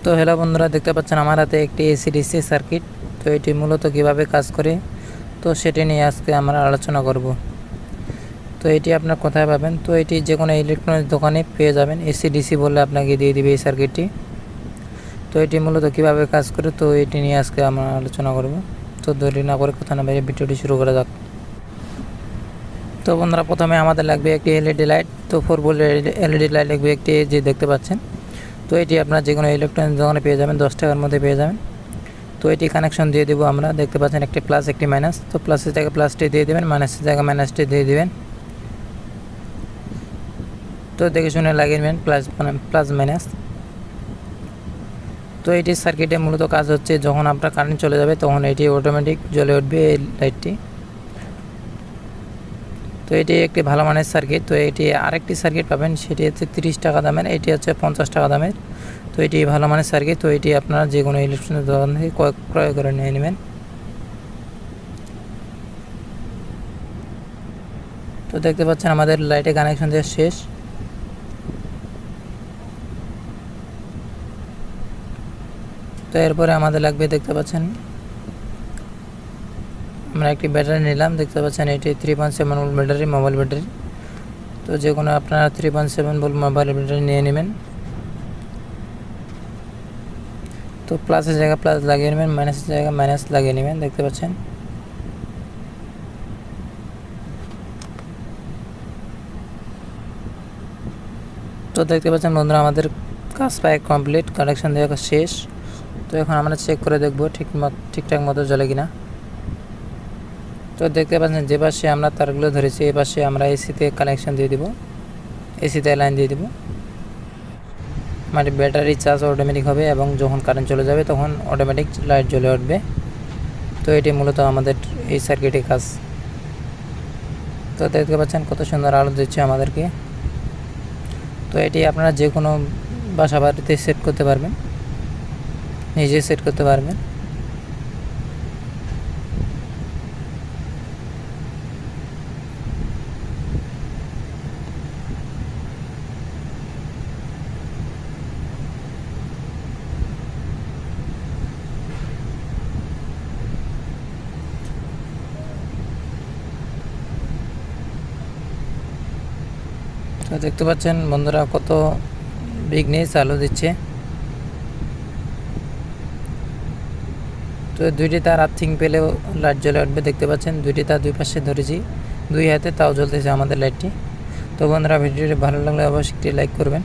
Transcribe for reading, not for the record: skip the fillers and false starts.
তো হ্যালো বন্ধুরা, দেখতে পাচ্ছেন আমার হাতে একটি এসি ডিসি সার্কিট। তো এটি মূলত কিভাবে কাজ করে তো সেটি নিয়ে আজকে আমরা আলোচনা করব। তো এটি আপনার কোথায় পাবেন? তো এটি যে কোনো ইলেকট্রনিক্স দোকানে পেয়ে যাবেন। এসি ডিসি বললে আপনাকে দিয়ে দিবে এই সার্কিটটি। তো এটি মূলত কিভাবে কাজ করে তো এটি নিয়ে আজকে আমরা আলোচনা করব। তো দেরি না করে কথা না বাইরে ভিডিওটি শুরু করা যাক। তো বন্ধুরা, প্রথমে আমাদের লাগবে একটি এলইডি লাইট। তো 4 ভোল্টের এলইডি লাইট লাগবে একটি, যে দেখতে পাচ্ছেন। তো এটি আপনার যে কোনো ইলেকট্রনিক্স দোকানে পেয়ে যাবেন, 10 টাকার মধ্যে পেয়ে যাবেন। তো এটি কানেকশন দিয়ে দেবো আমরা, দেখতে পাচ্ছেন একটি প্লাস একটি মাইনাস। তো প্লাসের জায়গায় প্লাসটি দিয়ে দেবেন, মাইনাসের জায়গায় মাইনাসটি দিয়ে দেবেন। তো দেখে শুনে লাগিয়ে নেবেন প্লাস মাইনাস। তো এটি সার্কিটে মূলত কাজ হচ্ছে, যখন আপনার কারেন্ট চলে যাবে তখন এটি অটোমেটিক জ্বলে উঠবে এই লাইটটি। তো এটি একটি ভালো মানের সার্কিট। তো এটি আরেকটি সার্কিট পাবেন, সেটি হচ্ছে 30 টাকা দামের, এটি হচ্ছে 50 টাকা দামের। তো এটি ভালো মানের সার্কিট। তো এটি আপনারা যে কোনো ইলেকট্রনিক্স দোকান থেকে ক্রয় করে নিয়ে নেবেন। তো দেখতে পাচ্ছেন আমাদের লাইটে কানেকশন দেওয়া শেষ। তো এরপরে আমাদের লাগবে, দেখতে পাচ্ছেন আমরা একটি ব্যাটারি নিলাম। দেখতে পাচ্ছেন এটি 3.7 ভোল্ট ব্যাটারি, মোবাইল ব্যাটারি। তো যে কোনো আপনারা 3.7 ভোল্ট মোবাইল ব্যাটারি নিয়ে নেবেন। তো প্লাসের জায়গায় প্লাস লাগিয়ে নেবেন, মাইনাসের জায়গায় মাইনাস লাগিয়ে নেবেন, দেখতে পাচ্ছেন। তো দেখতে পাচ্ছেন বন্ধুরা, আমাদের কাজ প্রায় কমপ্লিট, কানেকশন দেওয়া শেষ। তো এখন আমরা চেক করে দেখব ঠিকঠাক মতো জ্বলে কিনা। তো দেখতে পাচ্ছেন যে পাশে আমরা তারগুলো ধরেছি, এই পাশে আমরা এসিতে কানেকশন দিয়ে দিব, এসিতে লাইন দিয়ে দিব। মানে ব্যাটারি চার্জ অটোমেটিক হবে এবং যখন কারেন্ট চলে যাবে তখন অটোমেটিক লাইট জ্বলে উঠবে। তো এটি মূলত আমাদের এই সার্কিটের কাজ। তো দেখতে পাচ্ছেন কত সুন্দর আলো দিচ্ছে আমাদেরকে। তো এটি আপনারা যে কোনো বাসা বাড়িতে সেট করতে পারবেন, নিজে সেট করতে পারবেন। তো দেখতে পাচ্ছেন বন্ধুরা কত বিঘ্নেস আলো দিচ্ছে। তো দুইটি তার আর্থিং পেলেও লাইট জ্বলে উঠবে, দেখতে পাচ্ছেন দুইটি তার দুই পাশে ধরেছি, দুই হাতে, তাও জ্বলতেছে আমাদের লাইটটি। তো বন্ধুরা, ভিডিওটি ভালো লাগলে অবশ্যই একটি লাইক করবেন।